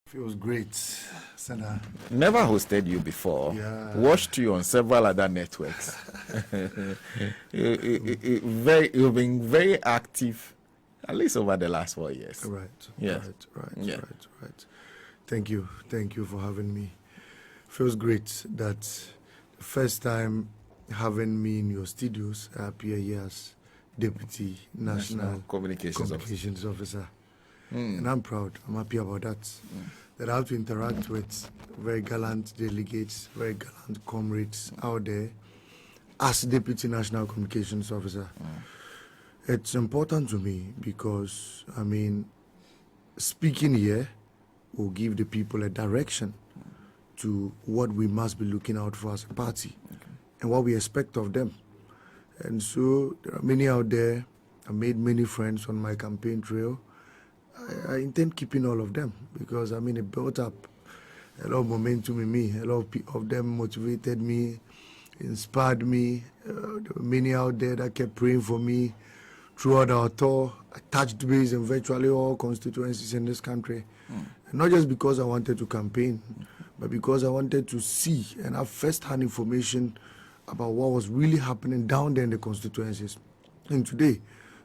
Feels great, Sena. Never hosted you before. Yeah. Watched you on several other networks. You've been very active, at least over the last 4 years. Right. Yes. Right. Thank you for having me. Feels great that the first time having me in your studios, I appear here as Deputy National Communications Officer. And I'm proud. I'm happy about that. That I have to interact with very gallant delegates, very gallant comrades out there as Deputy National Communications Officer. It's important to me because, speaking here will give the people a direction to what we must be looking out for as a party and what we expect of them. And so there are many out there. I made many friends on my campaign trail. I intend keeping all of them because it built up a lot of momentum in me. A lot of them motivated me, inspired me. There were many out there that kept praying for me throughout our tour. I touched base in virtually all constituencies in this country. And not just because I wanted to campaign, but because I wanted to see and have first-hand information about what was really happening down there in the constituencies. And today,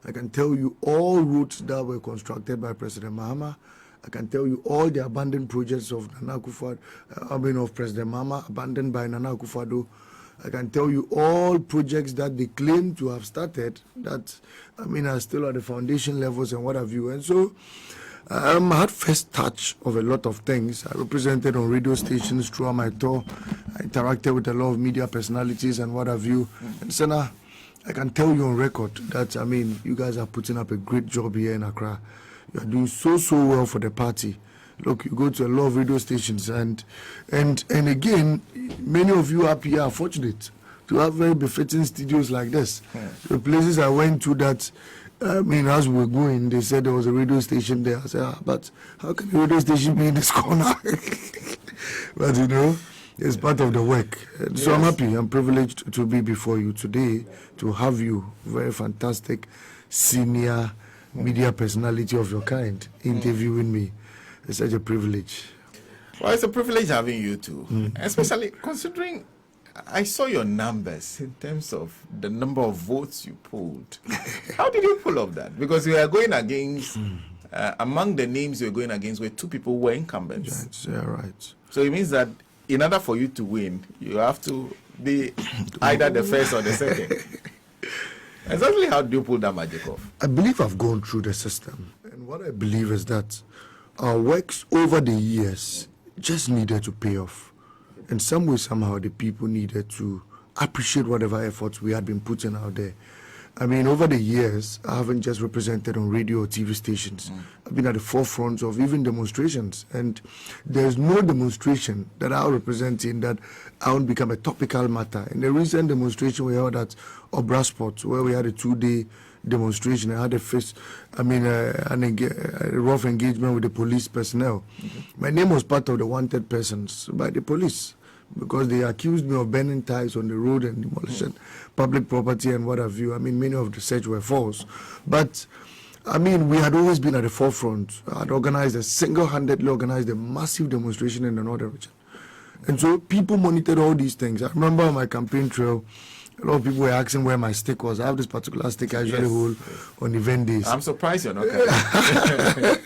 I can tell you all routes that were constructed by President Mahama. I can tell you all the abandoned projects of of President Mahama, abandoned by Nana Akufo-Addo. I can tell you all projects that they claim to have started that, are still at the foundation levels and what have you. And so, I had first touch of a lot of things. I represented on radio stations throughout my tour. I interacted with a lot of media personalities and what have you. And Sena, I can tell you on record that, you guys are putting up a great job here in Accra. You are doing so well for the party. Look, you go to a lot of radio stations and again, many of you up here are fortunate to have very befitting studios like this. The places I went to that, as we were going, they said there was a radio station there. I said, but how can a radio station be in this corner? But it's part of the work. So yes. I'm happy, I'm privileged to be before you today, to have you, very fantastic senior media personality of your kind, interviewing me. It's such a privilege. Well, it's a privilege having you too, especially considering I saw your numbers in terms of the number of votes you pulled. How did you pull off that? Because you are going against, among the names you were going against were two people who were incumbents. Right. So it means that in order for you to win, you have to be either the first or the second. Exactly how do you pull that magic off? I believe I've gone through the system. And what I believe is that our works over the years just needed to pay off. In some way, somehow, the people needed to appreciate whatever efforts we had been putting out there. Over the years, I haven't just represented on radio or TV stations. I've been at the forefront of even demonstrations. And there's no demonstration that I'll represent in that I won't become a topical matter. In the recent demonstration we held at Obrasport, where we had a 2-day demonstration, I had a rough engagement with the police personnel. My name was part of the wanted persons by the police, because they accused me of burning ties on the road and demolishing public property and what have you. Many of the search were false. But, we had always been at the forefront. I had single-handedly organized a massive demonstration in the northern region. And so people monitored all these things. I remember on my campaign trail, a lot of people were asking where my stick was. I have this particular stick I usually hold on event days. I'm surprised you're not coming.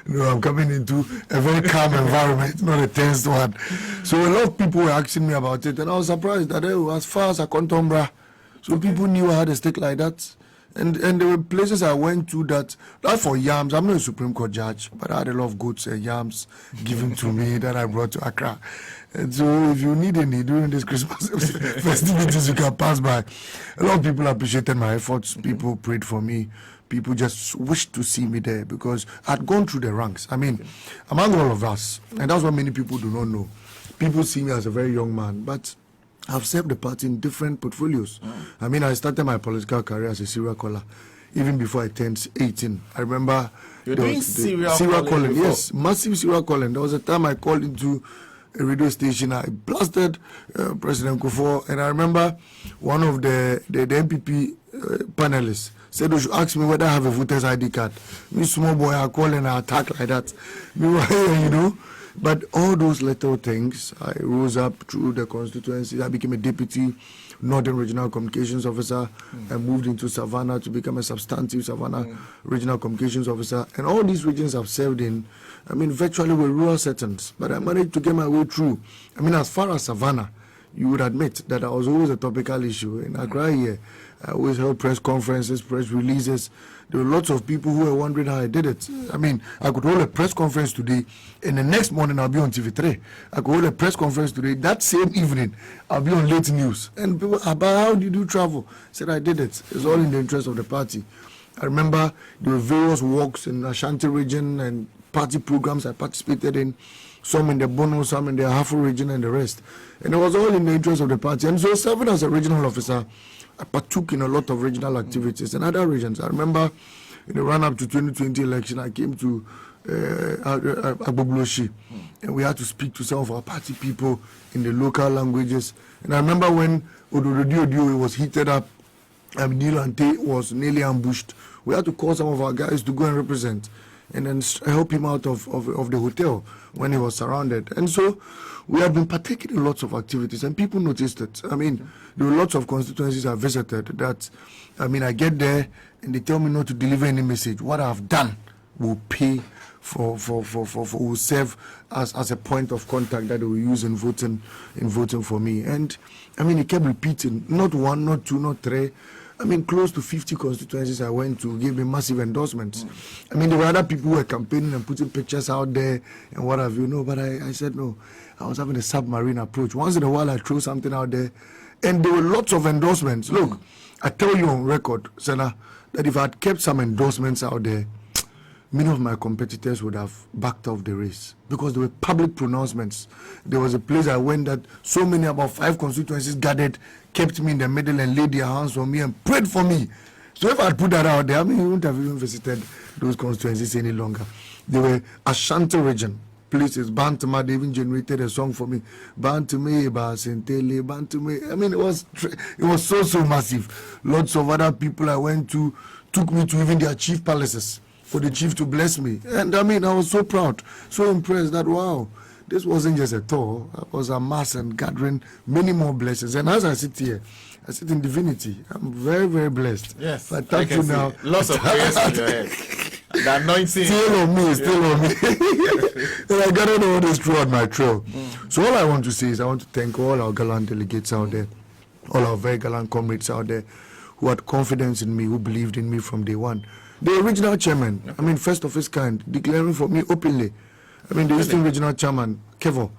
No, I'm coming into a very calm environment, not a tense one. So a lot of people were asking me about it, and I was surprised that as far as I Contombra, so people knew I had a stick like that. And there were places I went to that for yams. I'm not a Supreme Court judge, but I had a lot of goats and yams given to me that I brought to Accra. And so if you need any during this Christmas festivities, you can pass by. A lot of people appreciated my efforts. People prayed for me. People just wished to see me there because I'd gone through the ranks. Among all of us, and that's what many people do not know. People see me as a very young man, but I've served the party in different portfolios. I started my political career as a serial caller even before I turned 18. I remember you're doing serial calling. Yes, massive serial calling. There was a time I called into a radio station. I blasted President Kufuor, and I remember one of the MPP panelists said they should ask me whether I have a voter's ID card. Me small boy, I call and I attack like that. But all those little things, I rose up through the constituency. I became a deputy Northern Regional Communications Officer. I moved into Savannah to become a substantive Savannah Regional Communications Officer. And all these regions I've served in, I mean, virtually were rural settings. But I managed to get my way through. I mean, as far as Savannah, you would admit that I was always a topical issue. In Accra here, I always held press conferences, press releases. There were lots of people who were wondering how I did it. I mean, I could hold a press conference today, and the next morning I'll be on TV3. I could hold a press conference today, that same evening I'll be on late news. And people, about how did you travel? I said, I did it. It's all in the interest of the party. I remember there were various walks in Ashanti region and party programs I participated in. Some in the Bono, some in the Ahafo region, and the rest. And it was all in the interest of the party. And so, serving as a regional officer, I partook in a lot of regional activities in other regions. I remember in the run-up to 2020 election, I came to Agbogloshi, and we had to speak to some of our party people in the local languages. And I remember when Ododio was heated up, Neil Ante was nearly ambushed. We had to call some of our guys to go and represent, and then help him out of the hotel when he was surrounded. And so we have been partaking in lots of activities, and people noticed it. I mean, there were lots of constituencies I visited that, I mean, I get there and they tell me not to deliver any message. What I've done will pay will serve as a point of contact that they will use in voting for me. And I mean, he kept repeating, not one, not two, not three. I mean, close to 50 constituencies I went to gave me massive endorsements. I mean, there were other people who were campaigning and putting pictures out there and what have you. No, but I said no. I was having a submarine approach. Once in a while, I throw something out there, and there were lots of endorsements. Look, I tell you on record, Sena, that if I had kept some endorsements out there, many of my competitors would have backed off the race because there were public pronouncements. There was a place I went that so many, about 5 constituencies gathered, kept me in the middle and laid their hands on me and prayed for me. So if I had put that out there, I mean, you wouldn't have even visited those constituencies any longer. They were Ashanti region places, Bantama, they even generated a song for me. Malik Basintale, Bantama. I mean, it was so massive. Lots of other people I went to took me to even their chief palaces for the chief to bless me. And I mean, I was so proud, so impressed that, wow, this wasn't just a tour. I was a mass and gathering many more blessings. And as I sit here, I sit in divinity. I'm very, very blessed. Yes, I thank you now. Lots of prayers in your head. The anointing. Still on me. And I gathered all this throughout my trail. So all I want to say is I want to thank all our gallant delegates out there, all our very gallant comrades out there who had confidence in me, who believed in me from day one. The original chairman, I mean, first of his kind, declaring for me openly. I mean, the Eastern Regional Chairman, Kevo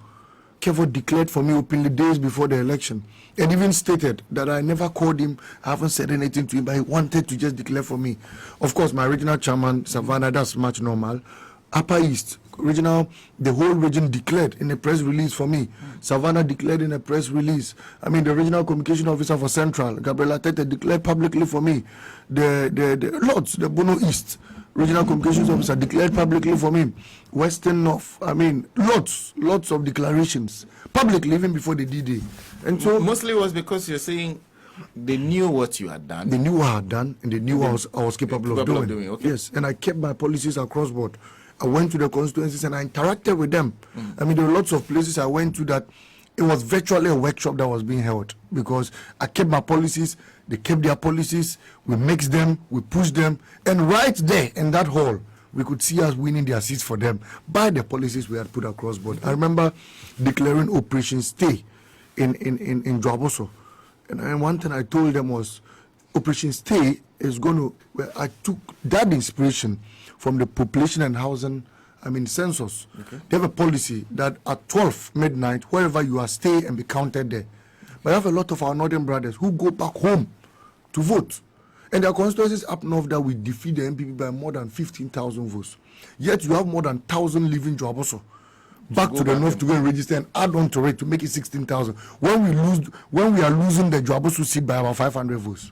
declared for me openly days before the election, and even stated that I never called him, I haven't said anything to him, but he wanted to just declare for me. Of course, my regional chairman, Savannah, that's much normal. Upper East, regional, the whole region declared in a press release for me. Savannah declared in a press release. I mean, the regional communication officer for Central, Gabriela Tete, declared publicly for me. The Bono East regional communications officer declared publicly for me. Western North, I mean, lots of declarations publicly, even before the D-Day. And so mostly was because you're saying they knew what you had done. They knew what I had done, and they knew I was capable of doing. Okay. Yes, and I kept my policies across board. I went to the constituencies and I interacted with them. I mean, there were lots of places I went to that it was virtually a workshop that was being held because I kept my policies, they kept their policies, we mixed them, we pushed them, and right there in that hall, we could see us winning their seats for them by the policies we had put across board. I remember declaring Operation Stay in Dwaboso. And one thing I told them was, Operation Stay is going to, well, I took that inspiration from the population and housing, I mean, census. Okay. They have a policy that at 12 midnight, wherever you are, stay and be counted there. But I have a lot of our northern brothers who go back home to vote. And there are constituencies up north that we defeat the MPP by more than 15,000 votes. Yet you have more than 1,000 living Dwaboso back to the north to go and register and add on to it to make it 16,000. When we are losing the Dwaboso seat by about 500 votes.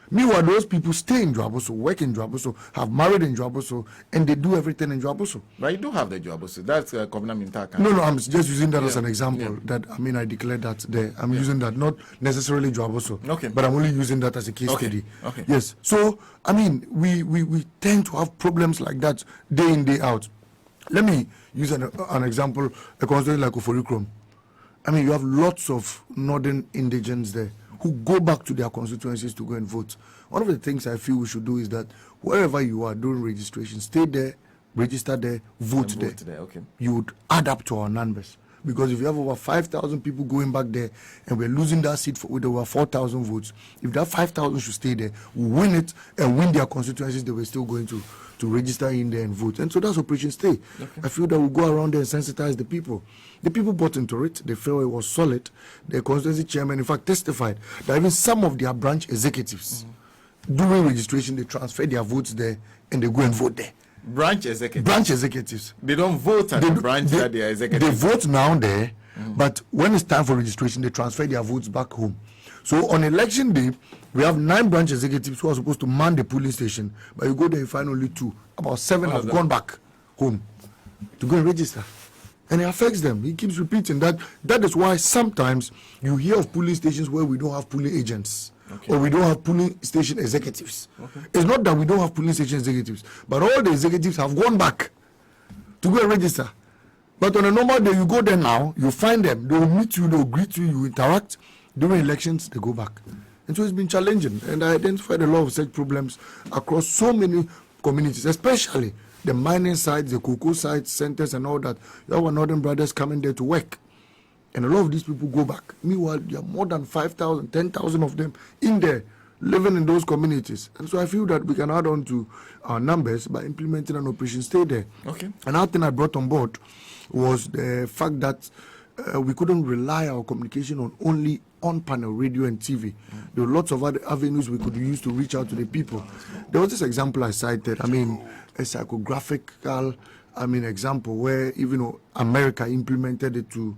Meanwhile, those people stay in Dwaboso, work in Dwaboso, have married in Dwaboso, and they do everything in Dwaboso. But you do have the Dwaboso. That's Kovna Mintaka. No, I'm just using that as an example. That, I mean, I declared that there. I'm using that, not necessarily Dwaboso. Okay. But I'm only using that as a case study. Okay. Yes. So, I mean, we tend to have problems like that day in, day out. Let me use an example, a constituency like Oforikrom. I mean, you have lots of northern indigents there who go back to their constituencies to go and vote. One of the things I feel we should do is that wherever you are doing registration, stay there, register there, vote there. Okay. You would add up to our numbers. Because if you have over 5,000 people going back there and we're losing that seat with over 4,000 votes, if that 5,000 should stay there, win it and win their constituencies, they were still going to register in there and vote. And so that's Operation Stay. Okay. I feel that we'll go around there and sensitize the people. The people bought into it. They felt it was solid. The constituency chairman, in fact, testified that even some of their branch executives, during registration, they transfer their votes there and they go and vote there. Branch executives. Branch executives. They don't vote at the branch that they are executives. They vote now there, but when it's time for registration, they transfer their votes back home. So on election day, we have 9 branch executives who are supposed to man the polling station, but you go there, you find only 2. About 7 have gone back home to go and register. And it affects them. He keeps repeating that. That is why sometimes you hear of polling stations where we don't have polling agents. Okay. Or we don't have polling station executives. Okay. It's not that we don't have polling station executives, but all the executives have gone back to go and register. But on a normal day, you go there now, you find them, they will meet you, they will greet you, you interact. During elections, they go back. And so it's been challenging. And I identified a lot of such problems across so many communities, especially the mining sites, the cocoa sites, centers, and all that. You have our northern brothers coming there to work. And a lot of these people go back. Meanwhile, there are more than 5,000, 10,000 of them in there living in those communities. And so I feel that we can add on to our numbers by implementing an Operation Stay there. Okay. Another thing I brought on board was the fact that we couldn't rely our communication on only on-panel radio and TV. There were lots of other avenues we could use to reach out to the people. There was this example I cited, a psychographical, example where even America implemented it to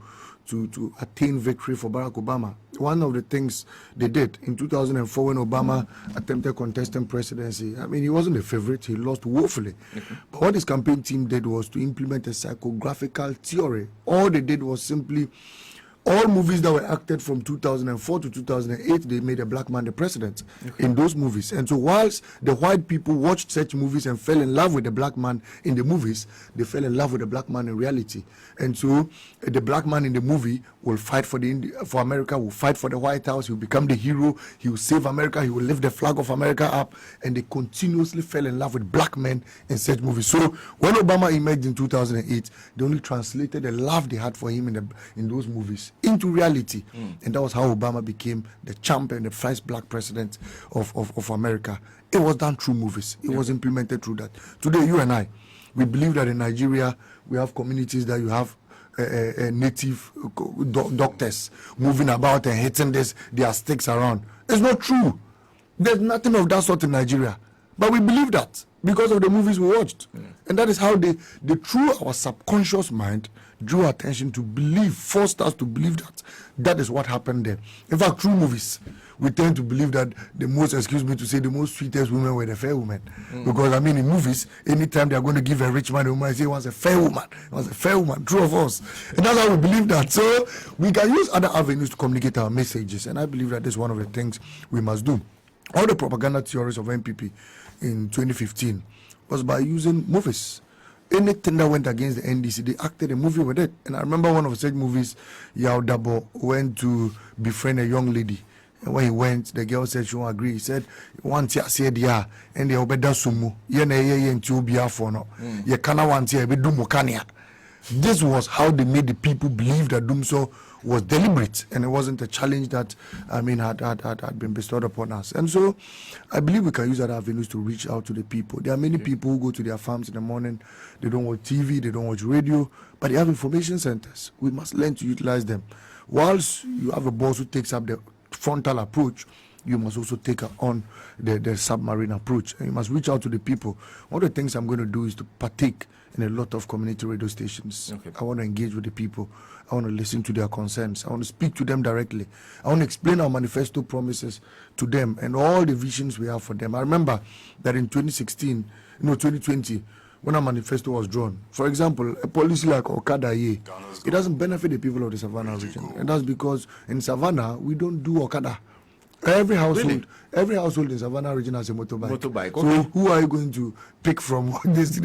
attain victory for Barack Obama. One of the things they did in 2004 when Obama attempted contesting presidency, he wasn't a favorite, he lost woefully. But what his campaign team did was to implement a psychographical theory. All they did was simply, all movies that were acted from 2004 to 2008, they made a black man the president in those movies. And so whilst the white people watched such movies and fell in love with the black man in the movies, they fell in love with the black man in reality. And so the black man in the movie will fight for America, will fight for the White House, he will become the hero, he will save America, he will lift the flag of America up, and they continuously fell in love with black men in such movies. So when Obama emerged in 2008, they only translated the love they had for him in those movies into reality. And that was how Obama became the champion, the first black president of America. It was done through movies. It was implemented through that. Today, you and I, we believe that in Nigeria, we have communities that you have native doctors moving about and hitting their sticks around. It's not true. There's nothing of that sort in Nigeria. But we believe that because of the movies we watched. And that is how they through our subconscious mind, drew attention to believe, forced us to believe that is what happened there. In fact, through movies, we tend to believe that the most sweetest women were the fair women. Because in movies, anytime they are going to give a rich man a woman, they say he wants a fair woman. He wants a fair woman, true of us. And that's how we believe that. So we can use other avenues to communicate our messages. And I believe that is one of the things we must do. All the propaganda theories of NPP in 2015 was by using movies. Anything that went against the NDC, they acted a movie with it. And I remember one of such movies, Yao Dabo went to befriend a young lady. And when he went, the girl said she won't agree. He said, "Once I said yeah, and they obeda sumu. Ye na ye nti obia for no. Ye kana want ye be do mukania." This was how they made the people believe that Dumso was deliberate, and it wasn't a challenge that had been bestowed upon us. And so I believe we can use other avenues to reach out to the people. There are many people who go to their farms in the morning, they don't watch TV, they don't watch radio, but they have information centers. We must learn to utilize them. Whilst you have a boss who takes up the frontal approach, you must also take on the submarine approach, and you must reach out to the people. One of the things I'm going to do is to partake in a lot of community radio stations. I want to engage with the people. I want to listen to their concerns. I want to speak to them directly. I want to explain our manifesto promises to them and all the visions we have for them. I remember that in 2020, when our manifesto was drawn, for example, a policy like Okada Ye, it doesn't benefit the people of the Savannah region. And that's because in Savannah, we don't do Okada. Every household in Savannah region has a motorbike. So who are you going to pick from this